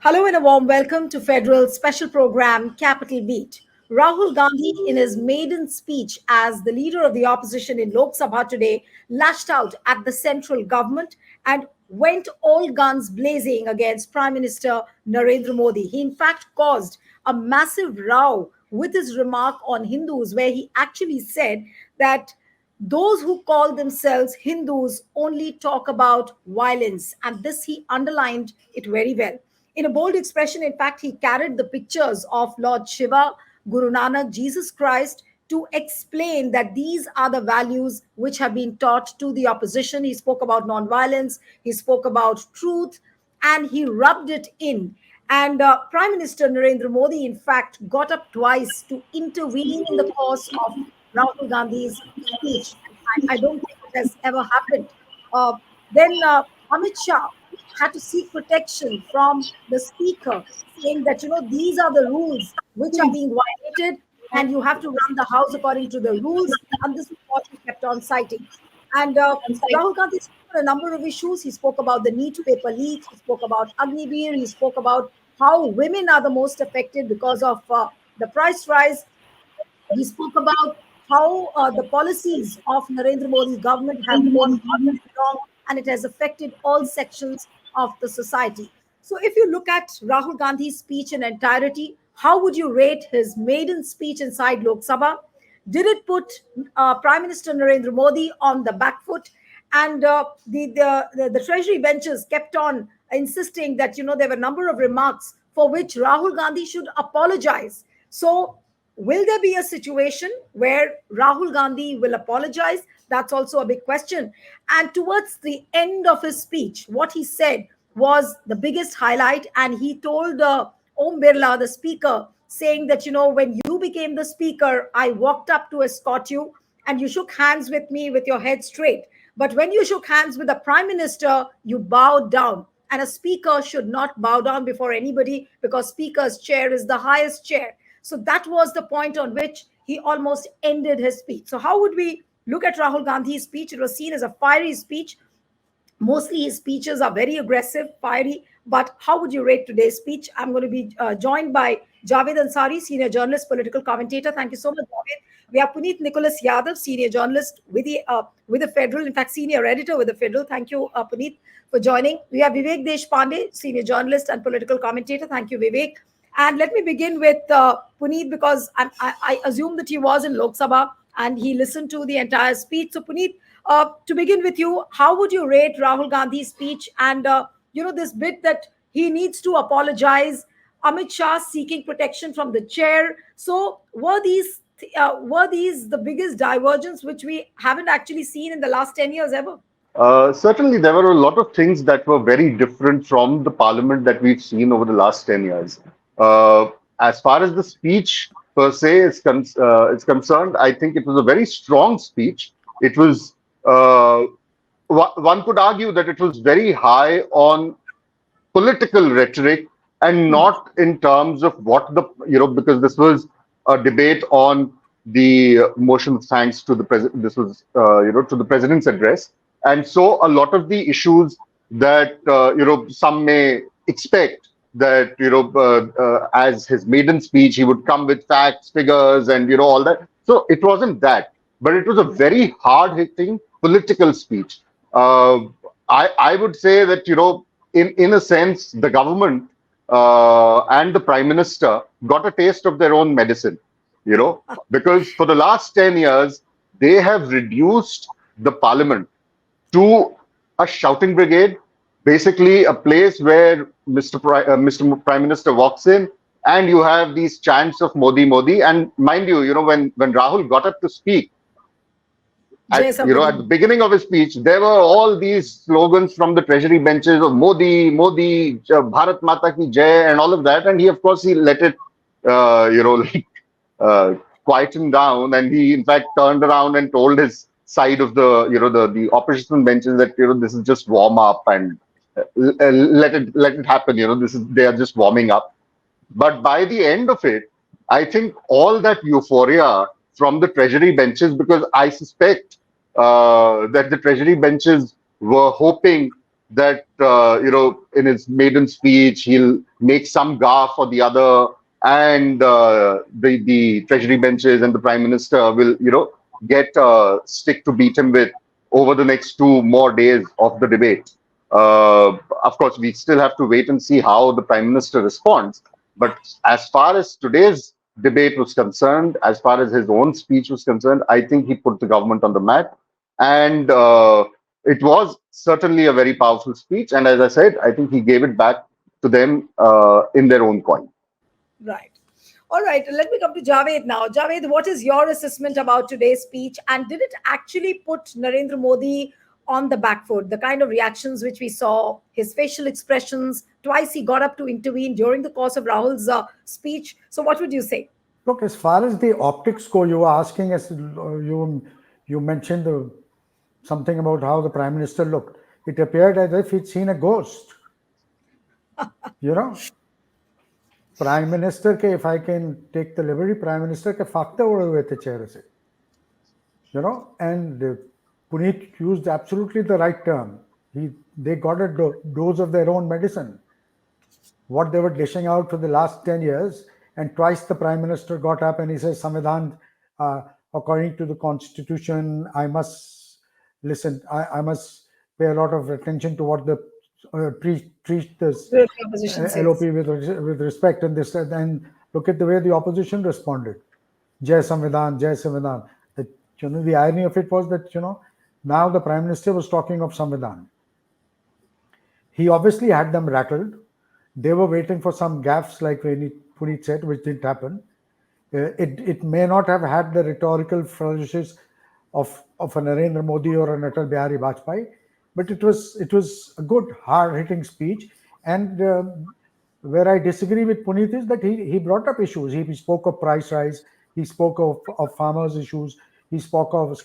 Hello and a warm welcome to Federal's special program, Capital Beat. Rahul Gandhi, in his maiden speech as the leader of the opposition in Lok Sabha today, lashed out at the central government and went all guns blazing against Prime Minister Narendra Modi. He, in fact, caused a massive row with his remark on Hindus, where he actually said that those who call themselves Hindus only talk about violence. And this he underlined it very well. In a bold expression, in fact, he carried the pictures of Lord Shiva, Guru Nanak, Jesus Christ to explain that these are the values which have been taught to the opposition. He spoke about non-violence, he spoke about truth, and he rubbed it in. And Prime Minister Narendra Modi, in fact, got up twice to intervene in the course of Rahul Gandhi's speech. I don't think it has ever happened. Then Amit Shah had to seek protection from the speaker, saying that, these are the rules which are being violated, and you have to run the house according to the rules. And this is what he kept on citing. And Rahul Gandhi spoke on a number of issues. He spoke about the need to paper leak. He spoke about Agniveer. He spoke about how women are the most affected because of the price rise. He spoke about how the policies of Narendra Modi's government have gone wrong, and it has affected all sections of the society. So, if you look at Rahul Gandhi's speech in entirety, how would you rate his maiden speech inside Lok Sabha? Did it put Prime Minister Narendra Modi on the back foot? And the Treasury benches kept on insisting that there were a number of remarks for which Rahul Gandhi should apologize. So, will there be a situation where Rahul Gandhi will apologize? That's also a big question. And towards the end of his speech, what he said was the biggest highlight. And he told Om Birla, the speaker, saying that, when you became the speaker, I walked up to escort you and you shook hands with me with your head straight. But when you shook hands with the prime minister, you bowed down. And a speaker should not bow down before anybody because speaker's chair is the highest chair. So that was the point on which he almost ended his speech. So how would we look at Rahul Gandhi's speech? It was seen as a fiery speech. Mostly his speeches are very aggressive, fiery. But how would you rate today's speech? I'm going to be joined by Javed Ansari, senior journalist, political commentator. Thank you so much, Javed. We have Puneet Nicholas Yadav, senior journalist with the Federal, in fact, senior editor with the Federal. Thank you, Puneet, for joining. We have Vivek Deshpande, senior journalist and political commentator. Thank you, Vivek. And let me begin with Puneet, because I assume that he was in Lok Sabha and he listened to the entire speech. So, Puneet, to begin with you, how would you rate Rahul Gandhi's speech and, this bit that he needs to apologize, Amit Shah seeking protection from the chair? So, were these the biggest divergence which we haven't actually seen in the last 10 years ever? Certainly, there were a lot of things that were very different from the parliament that we've seen over the last 10 years. As far as the speech per se is concerned, I think it was a very strong speech. It was, one could argue that it was very high on political rhetoric and not in terms of what because this was a debate on the motion of thanks to the president. This was, to the president's address. And so a lot of the issues that, some may expect that, as his maiden speech, he would come with facts, figures, and, all that. So it wasn't that, but it was a very hard-hitting political speech. I would say that, in a sense, the government and the prime minister got a taste of their own medicine, because for the last 10 years, they have reduced the parliament to a shouting brigade, basically a place where Mr. Prime Minister walks in and you have these chants of Modi, Modi. And mind you, when Rahul got up to speak, at the beginning of his speech, there were all these slogans from the Treasury benches of Modi, Modi, Bharat Mata ki Jai, and all of that. And he, of course, he let it, quieten down. And he, in fact, turned around and told his side of the opposition benches that this is just warm up and let it happen. They are just warming up. But by the end of it, I think all that euphoria from the Treasury benches, because I suspect that the Treasury benches were hoping that in his maiden speech he'll make some gaffe or the other, and the Treasury benches and the Prime Minister will get a stick to beat him with over the next 2 more days of the debate. Of course, we still have to wait and see how the Prime Minister responds. But as far as today's debate was concerned, as far as his own speech was concerned, I think he put the government on the map. And it was certainly a very powerful speech. And as I said, I think he gave it back to them in their own coin. Right. All right. Let me come to Javed now. Javed, what is your assessment about today's speech? And did it actually put Narendra Modi on the back foot? The kind of reactions which we saw, his facial expressions, twice he got up to intervene during the course of Rahul's speech. So, what would you say? Look, as far as the optics go, you were asking as you mentioned something about how the Prime Minister looked. It appeared as if he'd seen a ghost. You know, Prime Minister ke, if I can take the liberty, Prime Minister ke fakte ude hue the chair se. And Puneet used absolutely the right term. They got a dose of their own medicine. What they were dishing out for the last 10 years, and twice the Prime Minister got up and he says, Samvidhan, according to the Constitution, I must listen, I must pay a lot of attention to what the treat this LOP with respect, and this, and look at the way the opposition responded. Jai Samvidhan, Jai Samvidhan. The irony of it was that, now the Prime Minister was talking of Samvidhan. He obviously had them rattled. They were waiting for some gaffes, like Puneet said, which didn't happen. It may not have had the rhetorical flourishes of a Narendra Modi or an Atal Bihari Vajpayee, but it was a good, hard-hitting speech. And where I disagree with Puneet is that he brought up issues. He spoke of price rise. He spoke of farmers' issues. He spoke of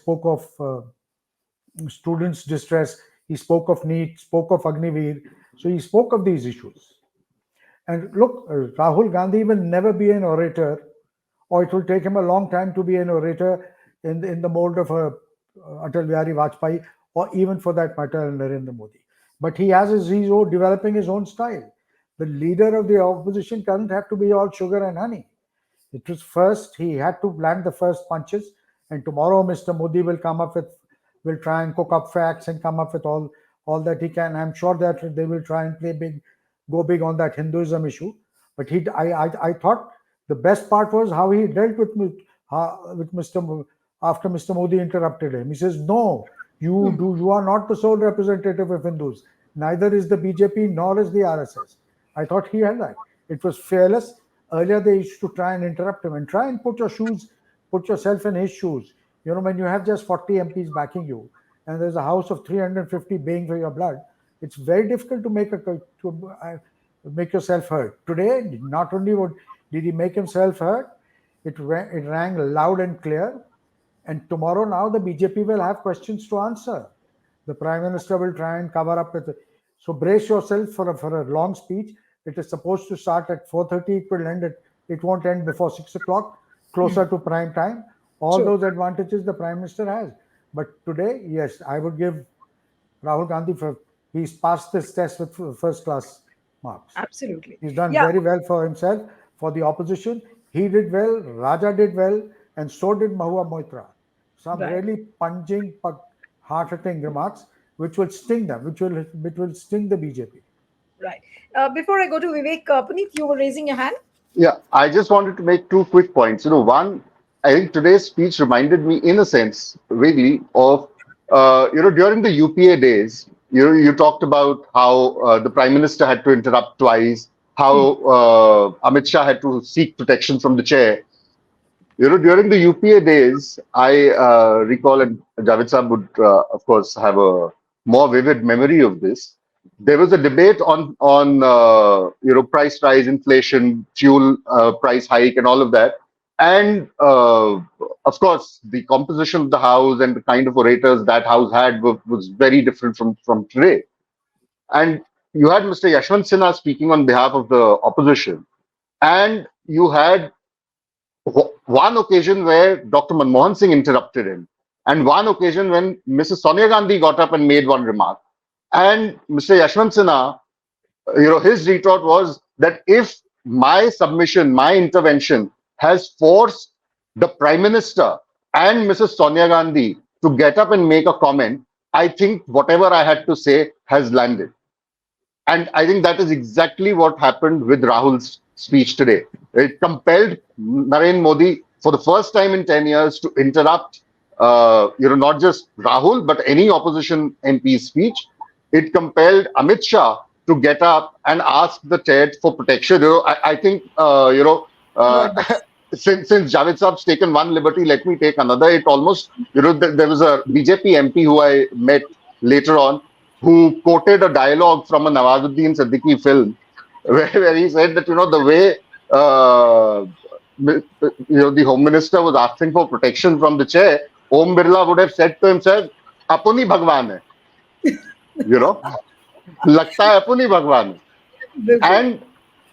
students' distress. He spoke of NEET, spoke of Agniveer. So he spoke of these issues. And look, Rahul Gandhi will never be an orator, or it will take him a long time to be an orator in the mold of Atal Bihari Vajpayee, or even for that matter, Narendra Modi. But he's developing his own style. The leader of the opposition doesn't have to be all sugar and honey. It was first, he had to land the first punches, and tomorrow Mr. Modi will try and cook up facts and come up with all that he can. I'm sure that they will try and go big on that Hinduism issue. But I thought the best part was how he dealt with Mr. after Mr. Modi interrupted him. He says, no, you are not the sole representative of Hindus. Neither is the BJP nor is the RSS. I thought he had that. It was fearless. Earlier they used to try and interrupt him and try and put yourself in his shoes. When you have just 40 MPs backing you and there's a house of 350 baying for your blood, it's very difficult to make yourself heard. Today, not only did he make himself heard, it rang loud and clear. And tomorrow now the BJP will have questions to answer. The Prime Minister will try and cover up with it. So brace yourself for a long speech. It is supposed to start at 4:30. It won't end before 6 o'clock, closer to prime time. All those advantages the Prime Minister has. But today, yes, I would give Rahul Gandhi he's passed this test with first class marks. Absolutely. He's done very well for himself, for the opposition. He did well, Raja did well, and so did Mahua Moitra. Some really punching, hard-hitting remarks, which will sting them, which will sting the BJP. Right. Before I go to Vivek, Puneet, you were raising your hand. Yeah, I just wanted to make 2 quick points. One, I think today's speech reminded me, in a sense, vaguely, of during the UPA days. You talked about how the Prime Minister had to interrupt twice, how Amit Shah had to seek protection from the chair. During the UPA days, I recall, and Javed Saab would, of course, have a more vivid memory of this. There was a debate on price rise, inflation, fuel price hike, and all of that. And of course, the composition of the House and the kind of orators that House had was very different from today. And you had Mr. Yashwant Sinha speaking on behalf of the opposition. And you had one occasion where Dr. Manmohan Singh interrupted him. And one occasion when Mrs. Sonia Gandhi got up and made one remark. And Mr. Yashwant Sinha, his retort was that if my submission, my intervention has forced the Prime Minister and Mrs. Sonia Gandhi to get up and make a comment, I think whatever I had to say has landed. And I think that is exactly what happened with Rahul's speech today. It compelled Narendra Modi for the first time in 10 years to interrupt, not just Rahul, but any opposition MP's speech. It compelled Amit Shah to get up and ask the chair for protection. I think, uh, Heard this. since Javed Saab's taken one liberty, let me take another. It almost, there was a BJP MP who I met later on who quoted a dialogue from a Nawazuddin Siddiqui film where he said that, the way, the Home Minister was asking for protection from the chair, Om Birla would have said to himself, Apuni Bhagwan hai, you know, Lagta hai Apuni Bhagwan hai. बिल्कुल. And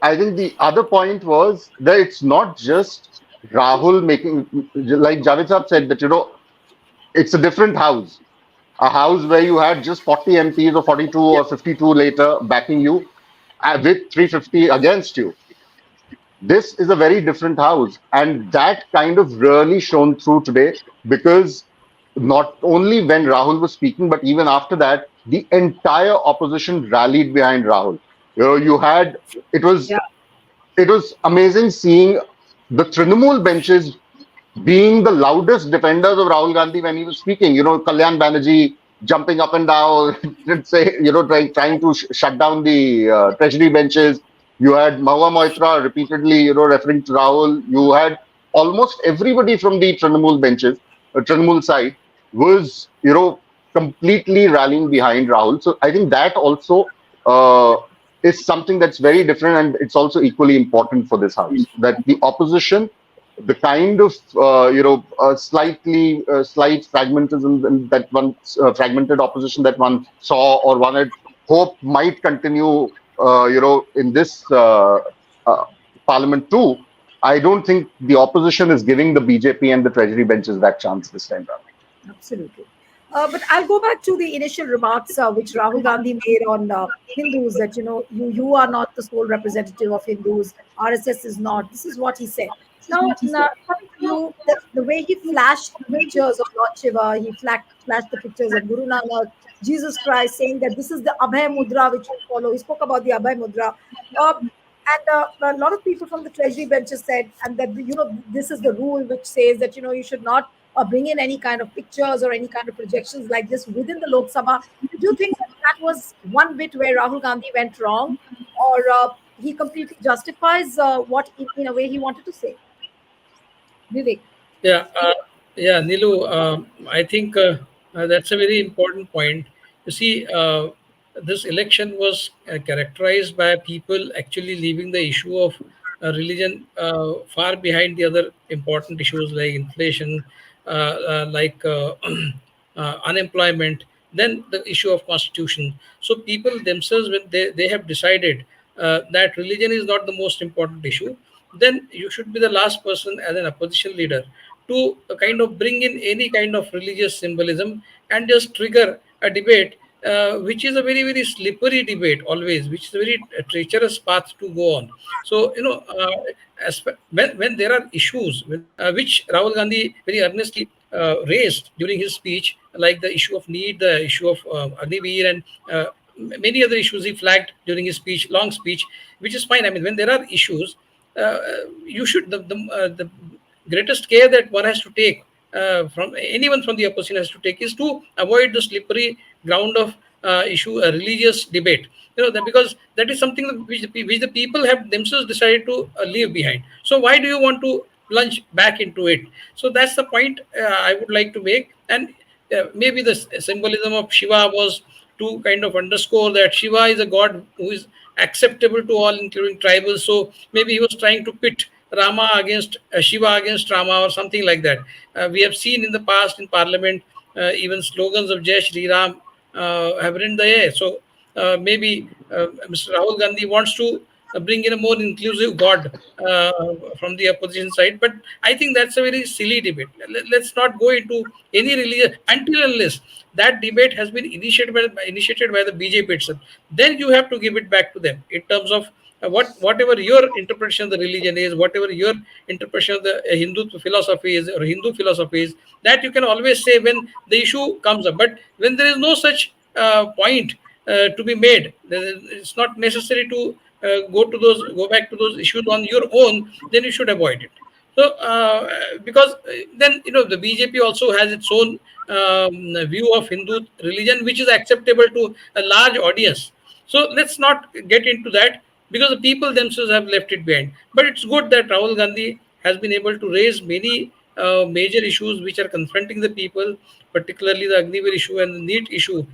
I think the other point was that it's not just Rahul making, like Javed Saab said, that, it's a different house. A house where you had just 40 MPs or 42 Yeah. or 52 later backing you with 350 against you. This is a very different house. And that kind of really shone through today because not only when Rahul was speaking, but even after that, the entire opposition rallied behind Rahul. You had, it was Yeah. it was amazing seeing the Trinamool benches being the loudest defenders of Rahul Gandhi when he was speaking. Kalyan Banerjee jumping up and down, say, trying to shut down the Treasury benches. You had Mahua Moitra repeatedly, referring to Rahul. You had almost everybody from the Trinamool benches, Trinamool side, was, completely rallying behind Rahul. So I think that also uh, is something that's very different, and it's also equally important for this house that the opposition, the kind of slight fragmentism that one fragmented opposition that one saw or one had hoped might continue in this uh, parliament too. I don't think the opposition is giving the BJP and the Treasury benches that chance this time around. Absolutely. But I'll go back to the initial remarks which Rahul Gandhi made on Hindus, that you are not the sole representative of Hindus. RSS is not. This is what he said. Now coming to you, the way he flashed the pictures of Lord Shiva, he flashed the pictures of Guru Nanak, Jesus Christ, saying that this is the Abhay Mudra which we follow. He spoke about the Abhay Mudra. And a lot of people from the treasury benches said, and that this is the rule which says that you should not bring in any kind of pictures or any kind of projections like this within the Lok Sabha. Do you think that was one bit where Rahul Gandhi went wrong, or he completely justifies what in a way he wanted to say? Vivek. Yeah, Nilu, I think that's a very important point. You see, this election was characterized by people actually leaving the issue of religion far behind the other important issues like inflation, like unemployment, then the issue of constitution. So people themselves, when they have decided that religion is not the most important issue, then you should be the last person as an opposition leader to kind of bring in any kind of religious symbolism and just trigger a debate, which is a very, very slippery debate always, which is a very treacherous path to go on. So, when there are issues which Rahul Gandhi very earnestly raised during his speech, like the issue of need, the issue of Agniveer, and many other issues he flagged during his speech, long speech, which is fine. I mean, when there are issues, you should the greatest care that one has to take from anyone from the opposition has to take is to avoid the slippery ground of issue a religious debate, that because that is something which the people have themselves decided to leave behind. So why do you want to plunge back into it? So that's the point I would like to make. And maybe the symbolism of Shiva was to kind of underscore that Shiva is a god who is acceptable to all, including tribals. So maybe he was trying to pit Rama against Shiva against Rama or something like that. We have seen in the past in Parliament even slogans of Jai Shri Ram have rent the air. So maybe Mr. Rahul Gandhi wants to bring in a more inclusive God from the opposition side. But I think that's a very silly debate. Let's not go into any religion until unless that debate has been initiated by the BJP itself. Then you have to give it back to them in terms of whatever your interpretation of the religion is, whatever your interpretation of the Hindu philosophy is, or Hindu philosophy is, that you can always say when the issue comes up. But when there is no such point to be made, it's not necessary to go back to those issues on your own. Then you should avoid it. So, because then the BJP also has its own view of Hindu religion, which is acceptable to a large audience. So let's not get into that, because the people themselves have left it behind. But it's good that Rahul Gandhi has been able to raise many major issues which are confronting the people, particularly the Agniveer issue and the NEET issue.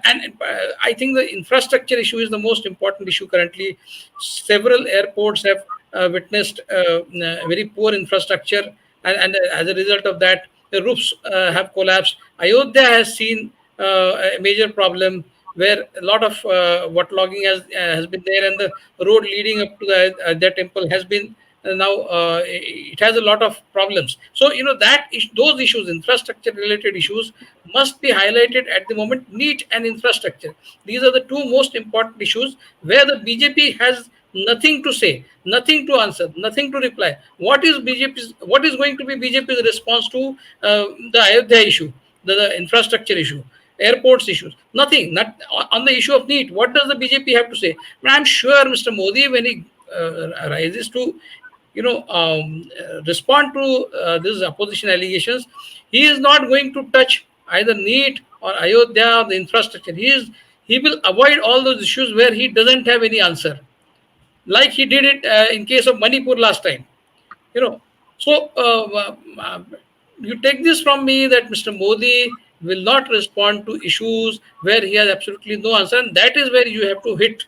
And I think the infrastructure issue is the most important issue currently. Several airports have witnessed very poor infrastructure, and as a result of that, the roofs have collapsed. Ayodhya has seen a major problem where a lot of waterlogging has been there, and the road leading up to the temple has been now it has a lot of problems. So those issues, infrastructure related issues, must be highlighted at the moment. NEET and infrastructure, these are the two most important issues where the BJP has nothing to say, nothing to answer, nothing to reply. What is going to be BJP's response to the Ayodhya issue, the infrastructure issue, airports issues? Nothing. Not on the issue of NEET. What does the BJP have to say? I'm sure Mr. Modi, when he rises to respond to these opposition allegations, he is not going to touch either NEET or Ayodhya or the infrastructure. He will avoid all those issues where he doesn't have any answer, like he did it in case of Manipur last time. you know so you take this from me that Mr. Modi will not respond to issues where he has absolutely no answer, and that is where you have to hit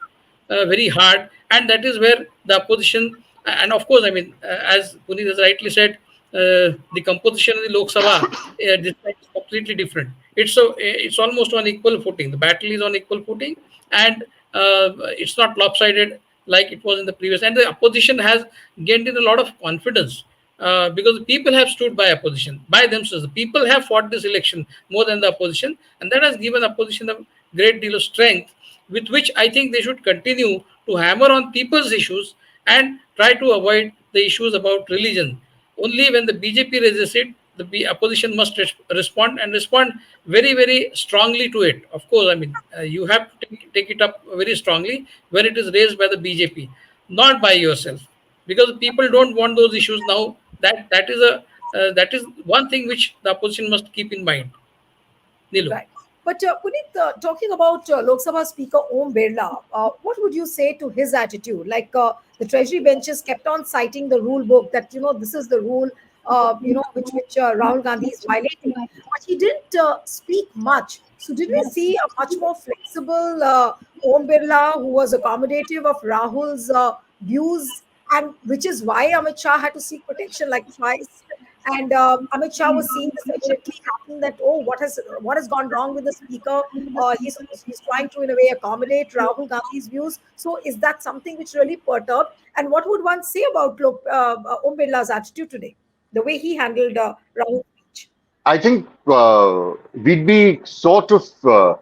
very hard, and that is where the opposition, and of course, I mean, as Puneet has rightly said, the composition of the Lok Sabha this time is completely different. It's almost on equal footing. The battle is on equal footing, and it's not lopsided like it was in the previous. And the opposition has gained in a lot of confidence because the people have stood by opposition, by themselves. The people have fought this election more than the opposition, and that has given opposition a great deal of strength, with which I think they should continue to hammer on people's issues and try to avoid the issues about religion. Only when the BJP raises it, the opposition must respond, and respond very, very strongly to it. Of course, I mean, you have to take it up very strongly when it is raised by the BJP, not by yourself, because people don't want those issues now. That is one thing which the opposition must keep in mind. Nilu. Right. But Puneet, talking about Lok Sabha Speaker Om Birla, what would you say to his attitude? Like the Treasury benches kept on citing the rule book that this is the rule, which Rahul Gandhi is violating, but he didn't speak much. So did we see a much more flexible Om Birla who was accommodative of Rahul's views, and which is why Amit Shah had to seek protection like twice? And Amit Shah was seeing this immediately happening, that what has gone wrong with the speaker? He's trying to in a way accommodate Rahul Gandhi's views. So is that something which really perturbed? And what would one say about Om Birla's attitude today, the way he handled Rahul's speech? I think we'd be sort of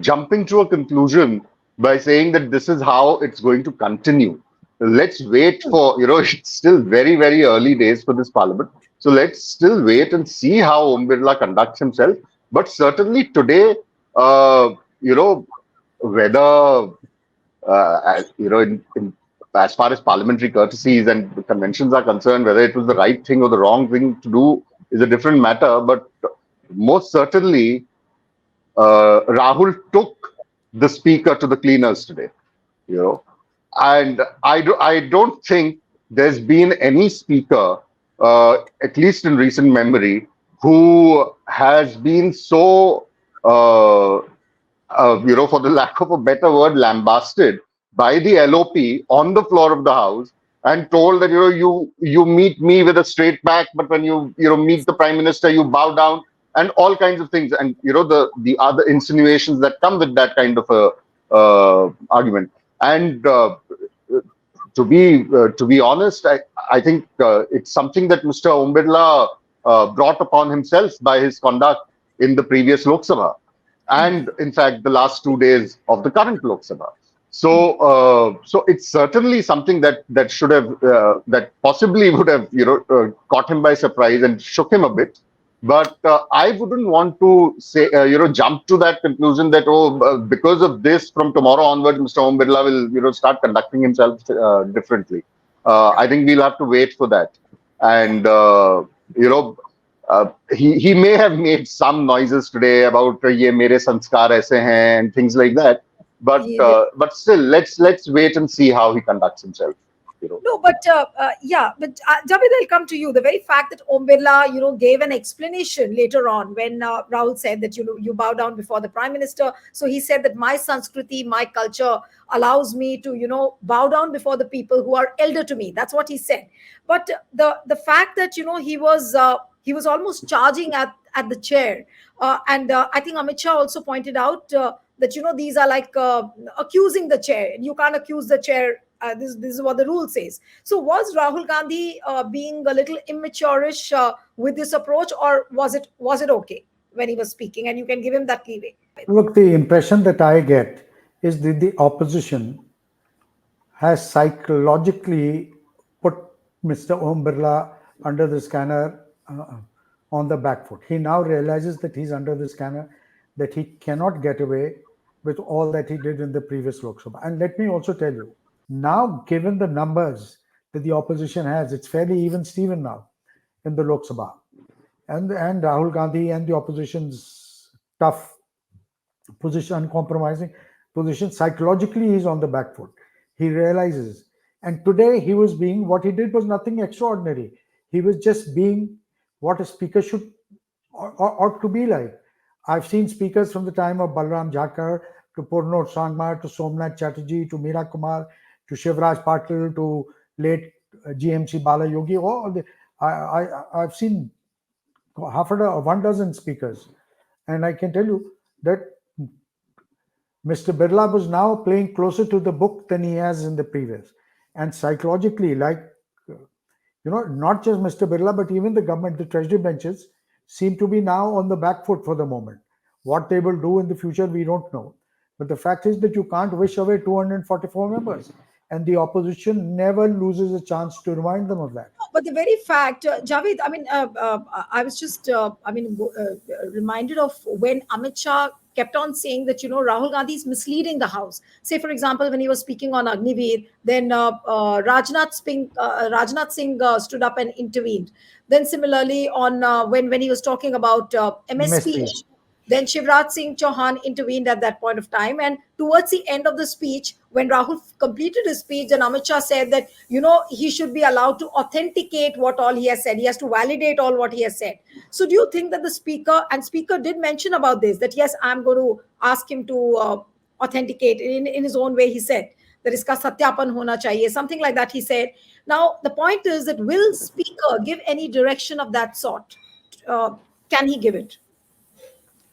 jumping to a conclusion by saying that this is how it's going to continue. Let's wait for, it's still very, very early days for this parliament. So let's still wait and see how Om Birla conducts himself. But certainly today, whether, as far as parliamentary courtesies and conventions are concerned, whether it was the right thing or the wrong thing to do is a different matter. But most certainly, Rahul took the speaker to the cleaners today, and I don't think there's been any speaker, at least in recent memory, who has been so, for the lack of a better word, lambasted by the LOP on the floor of the House and told that, you meet me with a straight back, but when you meet the Prime Minister, you bow down, and all kinds of things. And, the other insinuations that come with that kind of a argument. And to be honest, I think it's something that Mr. Om Birla brought upon himself by his conduct in the previous Lok Sabha, and in fact the last 2 days of the current Lok Sabha. So it's certainly something that should have that possibly would have caught him by surprise and shook him a bit. But I wouldn't want to say jump to that conclusion that because of this from tomorrow onwards Mr. Om Birla will start conducting himself differently. I think we'll have to wait for that, and you know. He may have made some noises today about ye mere sanskar aise hain and things like that, but still let's wait and see how he conducts himself. No, but Javed, I'll come to you. The very fact that Om Birla, gave an explanation later on when Rahul said that you bow down before the Prime Minister. So he said that my Sanskriti, my culture allows me to bow down before the people who are elder to me. That's what he said. But the fact that he was almost charging at the chair, and I think Amit Shah also pointed out that these are like accusing the chair. You can't accuse the chair. This is what the rule says. So was Rahul Gandhi being a little immature-ish with this approach, or was it okay when he was speaking? And you can give him that leeway. Look, the impression that I get is that the opposition has psychologically put Mr. Om Birla under the scanner on the back foot. He now realizes that he's under the scanner, that he cannot get away with all that he did in the previous Lok Sabha. And let me also tell you, now, given the numbers that the opposition has, it's fairly even Steven now in the Lok Sabha. And Rahul Gandhi and the opposition's tough position, uncompromising position, psychologically he's on the back foot. He realizes. And today what he did was nothing extraordinary. He was just being what a speaker should ought to be like. I've seen speakers from the time of Balram Jhakar to Purnod Sangmar to Somnath Chatterjee to Meera Kumar to Shivraj Patil to late GMC Bala Yogi. I've seen one dozen speakers, and I can tell you that Mr. Birla was now playing closer to the book than he has in the previous. And psychologically, not just Mr. Birla, but even the government, the Treasury benches seem to be now on the back foot for the moment. What they will do in the future, we don't know. But the fact is that you can't wish away 244 members. And the opposition never loses a chance to remind them of that. But the very fact, Javed, I was just, reminded of when Amit Shah kept on saying that, Rahul Gandhi is misleading the House. Say, for example, when he was speaking on Agniveer, then Rajnath Singh stood up and intervened. Then similarly on when he was talking about MSP, then Shivraj Singh Chauhan intervened at that point of time. And towards the end of the speech, when Rahul completed his speech, and Amit Shah said that, he should be allowed to authenticate what all he has said. He has to validate all what he has said. So do you think that the speaker did mention about this, that yes, I'm going to ask him to authenticate in his own way? He said that iska satyapan hona chahiye, something like that he said. Now, the point is that will speaker give any direction of that sort? Can he give it?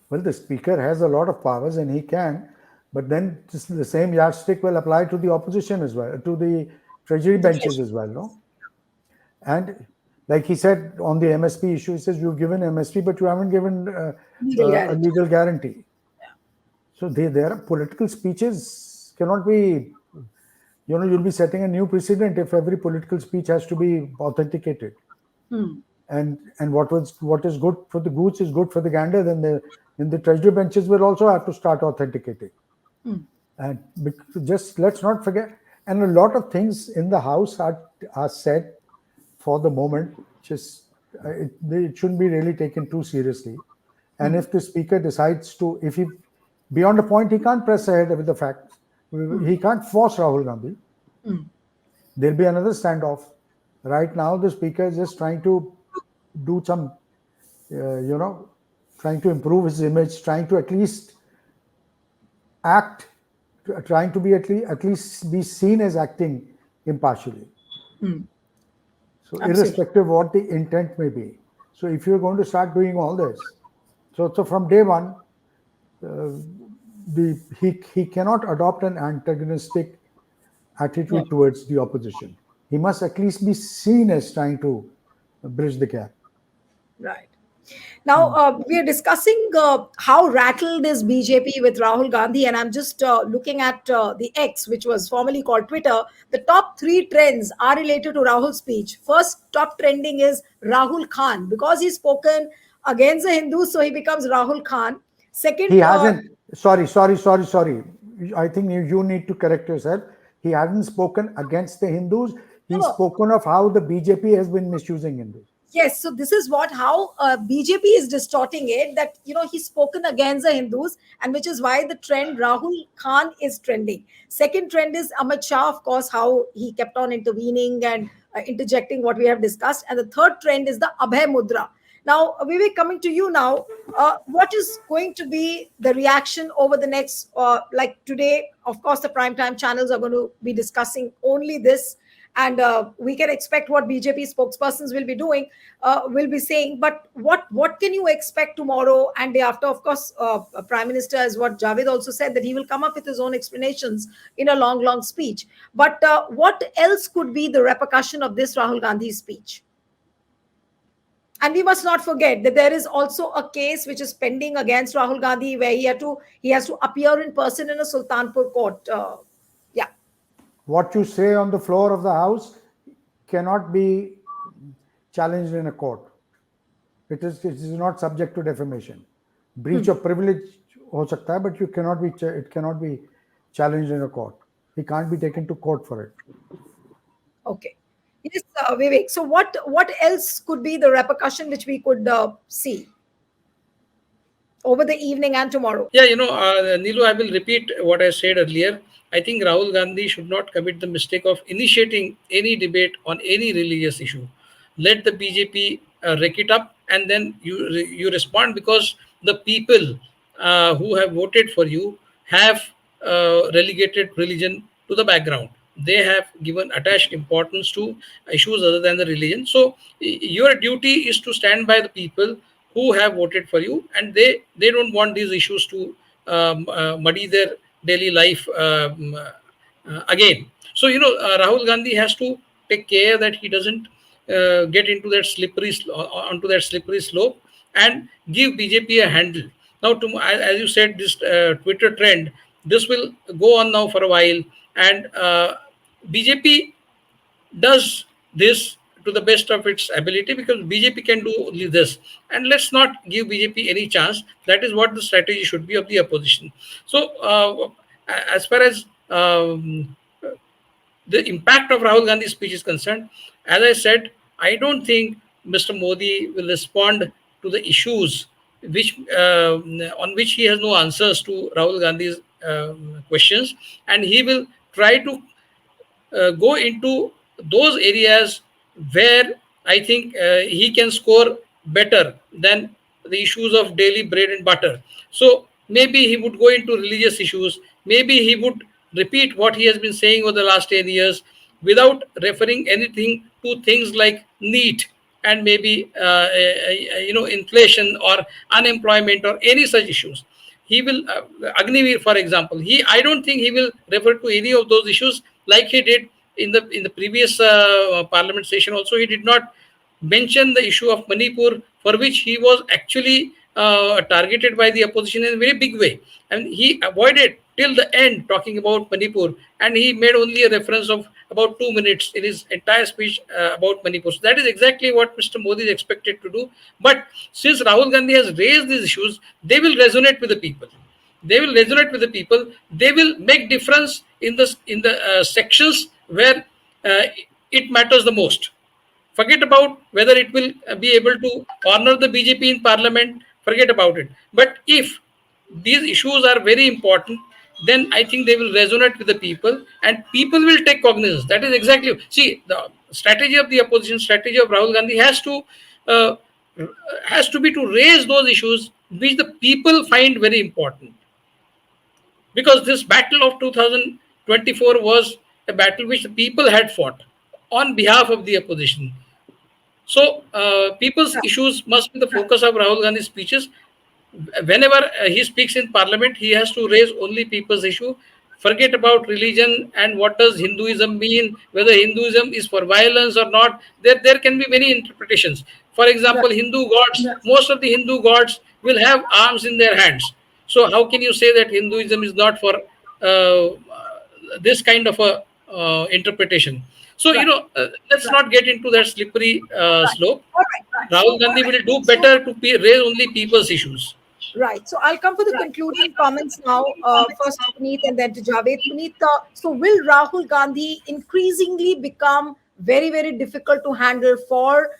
Well, the speaker has a lot of powers and he can, but then just the same yardstick will apply to the opposition as well, to the Treasury benches as well, no? And like he said on the MSP issue, he says you've given MSP, but you haven't given a legal guarantee. Yeah. So their political speeches cannot be, you'll be setting a new precedent if every political speech has to be authenticated. And what is good for the goose is good for the gander, then the Treasury benches will also have to start authenticating. And just let's not forget, and a lot of things in the House are said for the moment, it shouldn't be really taken too seriously. And if the speaker decides to, if he, beyond a point, he can't press ahead with the facts. He can't force Rahul Gandhi. There'll be another standoff. Right now, the speaker is just trying to do some, trying to improve his image, trying to at least act, trying to be at least be seen as acting impartially. So irrespective of what the intent may be. So if you're going to start doing all this, so from day one, he cannot adopt an antagonistic attitude towards the opposition. He must at least be seen as trying to bridge the gap. Right. Now, we are discussing how rattled is BJP with Rahul Gandhi, and I'm just looking at the X, which was formerly called Twitter. The top three trends are related to Rahul's speech. First, top trending is Rahul Khan, because he's spoken against the Hindus, so he becomes Rahul Khan. He Second, hasn't, sorry. I think you need to correct yourself. He hasn't spoken against the Hindus. He's no, spoken of how the BJP has been misusing Hindus. yes, so this is what how BJP is distorting it, that he's spoken against the Hindus, and which is why the trend Rahul Khan is trending. Second trend is Amit Shah, of course, how he kept on intervening and interjecting what we have discussed, and the third trend is the Abhay Mudra. Now, Vivek, coming to you now, what is going to be the reaction over the next, like today? Of course, the primetime channels are going to be discussing only this, and we can expect what BJP spokespersons will be doing, will be saying. But what can you expect tomorrow and day after? Of course, Prime Minister, as what Javed also said, that he will come up with his own explanations in a long speech. But what else could be the repercussion of this Rahul Gandhi speech? And we must not forget that there is also a case which is pending against Rahul Gandhi, where he has to appear in person in a Sultanpur court. Yeah. What you say on the floor of the House cannot be challenged in a court. It is not subject to defamation. Breach of privilege ho sakta hai, but it cannot be challenged in a court. He can't be taken to court for it. Okay. Yes, Vivek. So what else could be the repercussion which we could see over the evening and tomorrow? Yeah, Nilu, I will repeat what I said earlier. I think Rahul Gandhi should not commit the mistake of initiating any debate on any religious issue. Let the BJP rake it up, and then you respond, because the people who have voted for you have relegated religion to the background. They have given attached importance to issues other than the religion. So your duty is to stand by the people who have voted for you, and they don't want these issues to muddy their daily life again. So Rahul Gandhi has to take care that he doesn't get into that onto that slippery slope, and give BJP a handle. Now, as you said, this Twitter trend, this will go on now for a while, and BJP does this to the best of its ability, because BJP can do this, and let's not give BJP any chance. That is what the strategy should be of the opposition. So, as far as the impact of Rahul Gandhi's speech is concerned, as I said, I don't think Mr. Modi will respond to the issues which on which he has no answers to Rahul Gandhi's questions, and he will try to go into those areas where I think he can score better than the issues of daily bread and butter. So maybe he would go into religious issues. Maybe he would repeat what he has been saying over the last 10 years without referring anything to things like NEET and maybe inflation or unemployment or any such issues. He will Agniveer, for example. I don't think he will refer to any of those issues like he did in the previous parliament session. Also, he did not mention the issue of Manipur, for which he was actually targeted by the opposition in a very big way, and he avoided till the end talking about Manipur, and he made only a reference of about 2 minutes in his entire speech about Manipur. So that is exactly what Mr. Modi is expected to do. But since Rahul Gandhi has raised these issues, they will resonate with the people. They will resonate with the people. They will make difference in the sections where it matters the most. Forget about whether it will be able to corner the BJP in parliament. Forget about it. But if these issues are very important, then I think they will resonate with the people, and people will take cognizance. That is exactly, see, the strategy of the opposition, strategy of Rahul Gandhi uh, has to be to raise those issues which the people find very important. Because this battle of 2024 was a battle which the people had fought on behalf of the opposition. So, people's issues must be the focus of Rahul Gandhi's speeches. Whenever he speaks in parliament, he has to raise only people's issue. Forget about religion and what does Hinduism mean, whether Hinduism is for violence or not. There can be many interpretations. For Right. example, Hindu gods, most of the Hindu gods will have arms in their hands. So how can you say that Hinduism is not for this kind of a interpretation? So, Right. let's not get into that slippery Right. slope. All right. Rahul So, Gandhi will do better to raise only people's issues. right. So I'll come for the concluding comments now. First to Puneet and then to Javed. Puneet, so will Rahul Gandhi increasingly become very, very difficult to handle for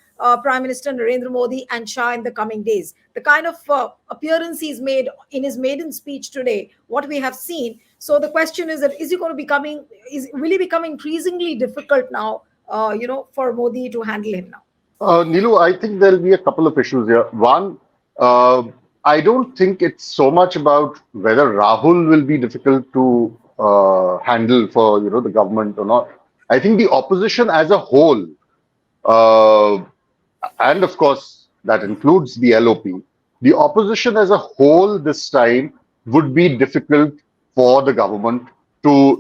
Prime Minister Narendra Modi and Shah in the coming days? The kind of appearance he's made in his maiden speech today, what we have seen. So the question is that is he going to becoming is will he become increasingly difficult now? For Modi to handle him now. Nilu, I think there'll be a couple of issues here. One, uh, I don't think it's so much about whether Rahul will be difficult to handle for the government or not. I think the opposition as a whole, uh, and of course that includes the LOP, the opposition as a whole this time would be difficult for the government to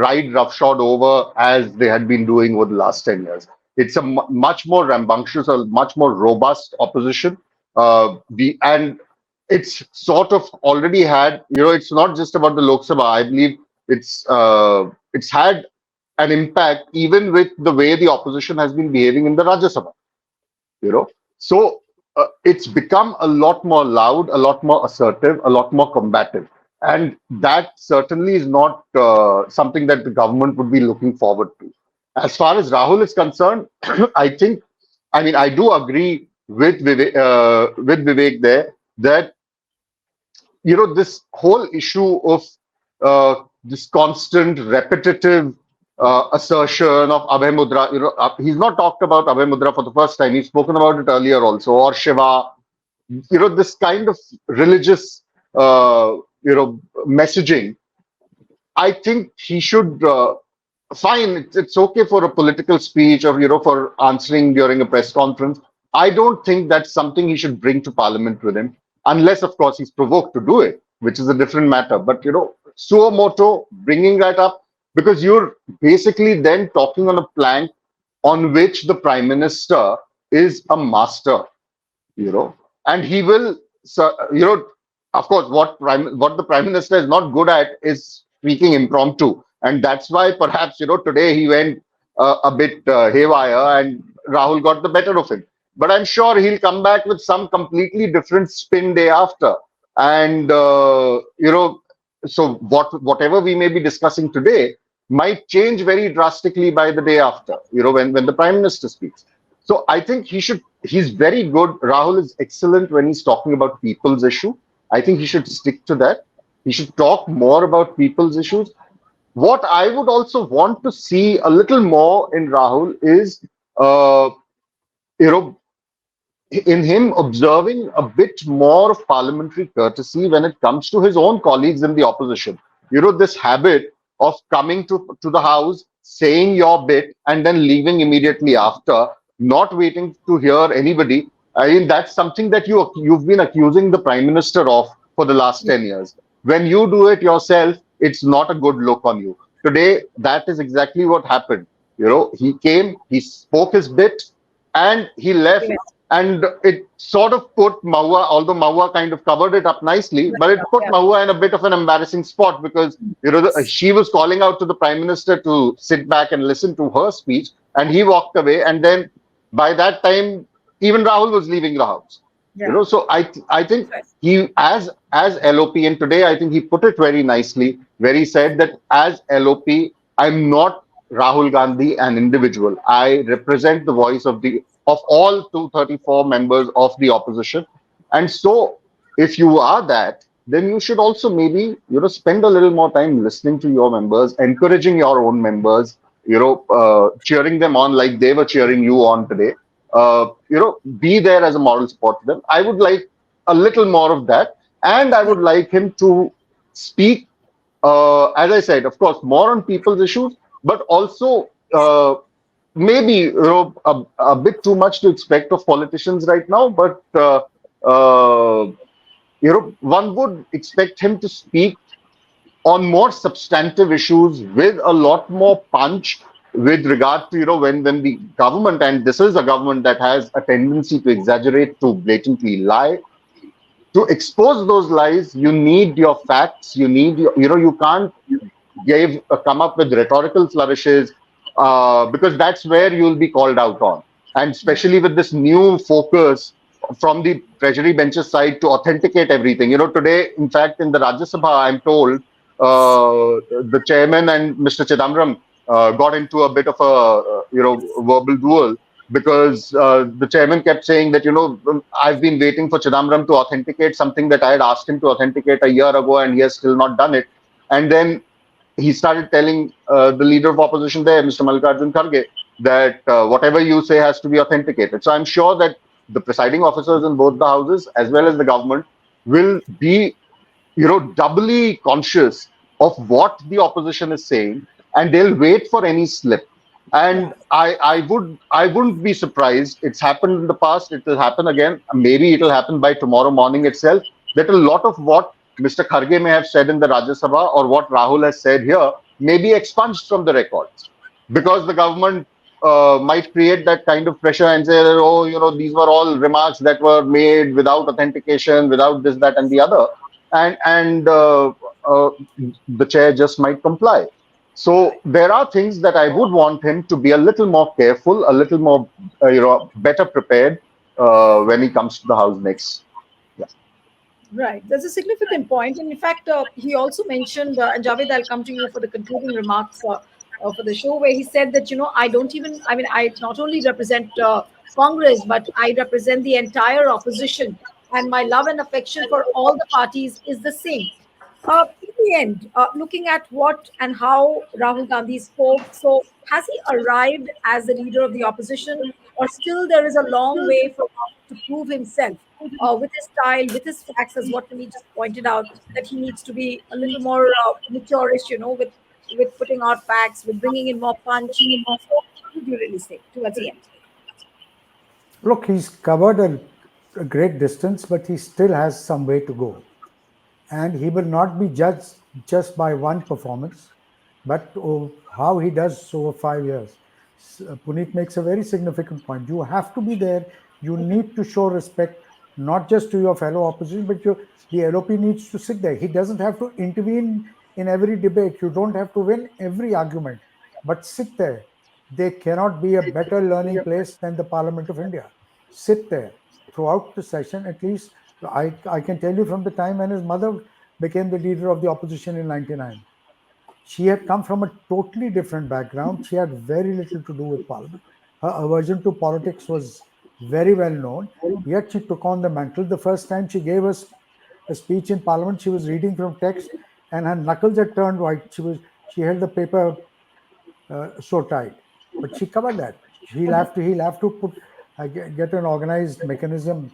ride roughshod over as they had been doing over the last 10 years. It's a much more rambunctious, a much more robust opposition. And it's sort of already had, it's not just about the Lok Sabha. I believe it's had an impact even with the way the opposition has been behaving in the Rajya Sabha. So it's become a lot more loud, a lot more assertive, a lot more combative, and that certainly is not something that the government would be looking forward to. As far as Rahul is concerned, I do agree with Vivek there that this whole issue of this constant repetitive assertion of Abhay Mudra. He's not talked about Abhay Mudra for the first time. He's spoken about it earlier also, or Shiva. This kind of religious, messaging. I think he should. Fine, it's okay for a political speech or for answering during a press conference. I don't think that's something he should bring to Parliament with him, unless of course he's provoked to do it, which is a different matter. But suo moto, bringing that up, because you're basically then talking on a plank on which the Prime Minister is a master, and he will, of course, what the Prime Minister is not good at is speaking impromptu, and that's why perhaps today he went a bit haywire and Rahul got the better of him. But I'm sure he'll come back with some completely different spin day after, and so whatever we may be discussing today might change very drastically by the day after, when the Prime Minister speaks. So I think he's very good. Rahul is excellent when he's talking about people's issue. I think he should stick to that. He should talk more about people's issues. What I would also want to see a little more in Rahul is, you know, in him observing a bit more of parliamentary courtesy when it comes to his own colleagues in the opposition. This habit of coming to the house, saying your bit, and then leaving immediately after, not waiting to hear anybody. I mean, that's something that you've been accusing the Prime Minister of for the last 10 years. When you do it yourself, it's not a good look on you. Today, that is exactly what happened. He came, he spoke his bit, and he left. And it sort of put Mahua, although Mahua kind of covered it up nicely, but it put Mahua in a bit of an embarrassing spot because, she was calling out to the Prime Minister to sit back and listen to her speech, and he walked away. And then by that time, even Rahul was leaving the house. So I think he, as LOP, and today I think he put it very nicely, where he said that as LOP, I'm not Rahul Gandhi, an individual. I represent the voice of all 234 members of the opposition. And so if you are that, then you should also maybe, spend a little more time listening to your members, encouraging your own members, cheering them on like they were cheering you on today. Be there as a moral support to them. I would like a little more of that. And I would like him to speak, as I said, of course, more on people's issues, but also maybe a bit too much to expect of politicians right now. But one would expect him to speak on more substantive issues with a lot more punch with regard to, when the government, and this is a government that has a tendency to exaggerate, to blatantly lie, to expose those lies, you need your facts, you need your, you can't come up with rhetorical flourishes, because that's where you'll be called out on. And especially with this new focus from the Treasury benches side to authenticate everything. Today, in fact, in the Rajya Sabha, I'm told the chairman and Mr. Chidambaram got into a bit of a verbal duel, because the chairman kept saying that, I've been waiting for Chidambaram to authenticate something that I had asked him to authenticate a year ago, and he has still not done it. And then he started telling the leader of opposition there, Mr. Mallikarjun Kharge, that whatever you say has to be authenticated. So I'm sure that the presiding officers in both the houses, as well as the government, will be, doubly conscious of what the opposition is saying, and they'll wait for any slip. And I wouldn't be surprised. It's happened in the past. It will happen again. Maybe it will happen by tomorrow morning itself. That a lot of what Mr. Kharge may have said in the Rajya Sabha, or what Rahul has said here, may be expunged from the records, because the government might create that kind of pressure and say, oh, these were all remarks that were made without authentication, without this, that, and the other, and the chair just might comply. So there are things that I would want him to be a little more careful, a little more, better prepared when he comes to the house next. Yeah. Right. There's a significant point. And in fact, he also mentioned, and Javed, I'll come to you for the concluding remarks for the show, where he said that, I don't even, I mean, I not only represent Congress, but I represent the entire opposition. And my love and affection for all the parties is the same. In the end, looking at what and how Rahul Gandhi spoke, so has he arrived as the leader of the opposition, or still there is a long way for him to prove himself with his style, with his facts, as what we just pointed out, that he needs to be a little more mature-ish, with putting out facts, with bringing in more punch. So, what would you really say towards the end? Look, he's covered a great distance, but he still has some way to go. And he will not be judged just by one performance, but how he does over 5 years. Puneet makes a very significant point. You have to be there. You need to show respect, not just to your fellow opposition, but the LOP needs to sit there. He doesn't have to intervene in every debate. You don't have to win every argument, but sit there. There cannot be a better learning place than the Parliament of India. Sit there throughout the session. At least I can tell you, from the time when his mother became the leader of the opposition in 99. She had come from a totally different background. She had very little to do with Parliament. Her aversion to politics was very well known, yet she took on the mantle. The first time she gave us a speech in Parliament, she was reading from text and her knuckles had turned white. She held the paper so tight, but she covered that. He'll have to get an organized mechanism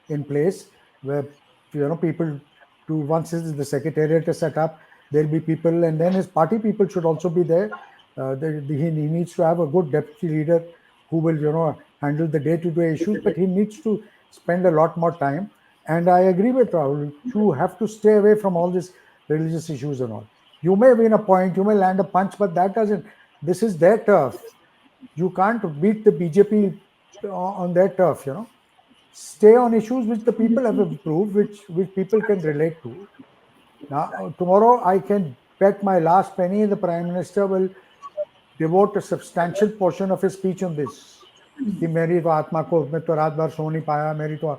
in place where people to, once the secretariat is set up, there'll be people, and then his party people should also be there. He needs to have a good deputy leader who will handle the day-to-day issues, but he needs to spend a lot more time. And I agree with Rahul. You have to stay away from all these religious issues and all. You may win a point, you may land a punch, but that doesn't. This is their turf. You can't beat the BJP on their turf. Stay on issues which the people have approved, which people can relate to. Now, tomorrow I can bet my last penny the Prime Minister will devote a substantial portion of his speech on this. कि मेरी तो आत्मा को, मैं तो रात भर सो नहीं पाया, मेरी तो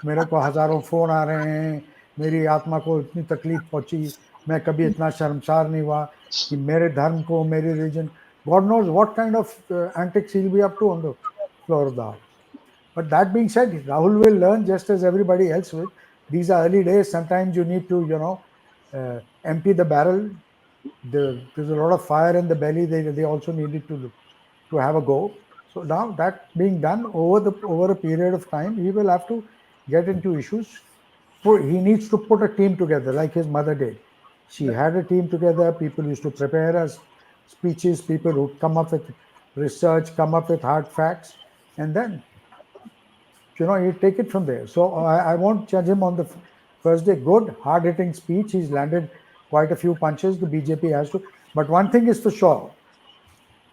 मेरे को हजारों फोन आ रहे हैं, मेरी आत्मा को इतनी तकलीफ पहुंची, मैं कभी इतना शर्मसार नहीं हुआ कि मेरे धर्म को, मेरी religion, God knows what kind of antics he'll be up to on the floor of the house. But that being said, Rahul will learn just as everybody else will. These are early days. Sometimes you need to, empty the barrel. There's a lot of fire in the belly. They also needed to have a go. So now that being done over a period of time, he will have to get into issues. He needs to put a team together like his mother did. She had a team together. People used to prepare her speeches. People would come up with research, come up with hard facts, and then you take it from there. So I won't judge him on the first day. Good, hard-hitting speech. He's landed quite a few punches. The BJP has to. But one thing is for sure,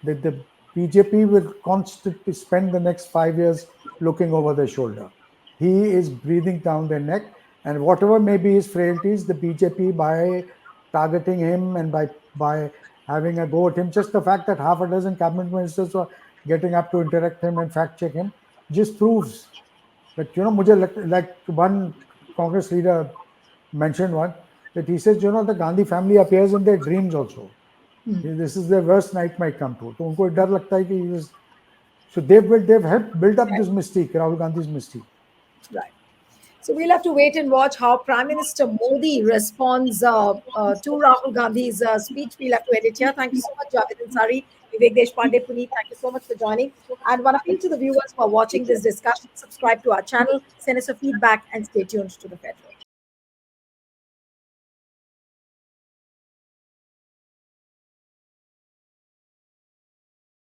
that the BJP will constantly spend the next 5 years looking over their shoulder. He is breathing down their neck, and whatever may be his frailties, the BJP, by targeting him and by having a go at him, just the fact that half a dozen cabinet ministers were getting up to interact him and fact check him, just proves that, मुझे like one Congress leader mentioned one, that he says, the Gandhi family appears in their dreams also. This is their worst nightmare come true. तो उनको डर लगता है कि so they've helped build up this mystique, Rahul Gandhi's mystique. Right. So we'll have to wait and watch how Prime Minister Modi responds to Rahul Gandhi's speech. We'll have to edit here. Thank you so much, Javed Ansari, Vivek Deshpande, Puneet. Thank you so much for joining. And one appeal to the viewers who are watching this discussion: subscribe to our channel, send us a feedback, and stay tuned to the Federal.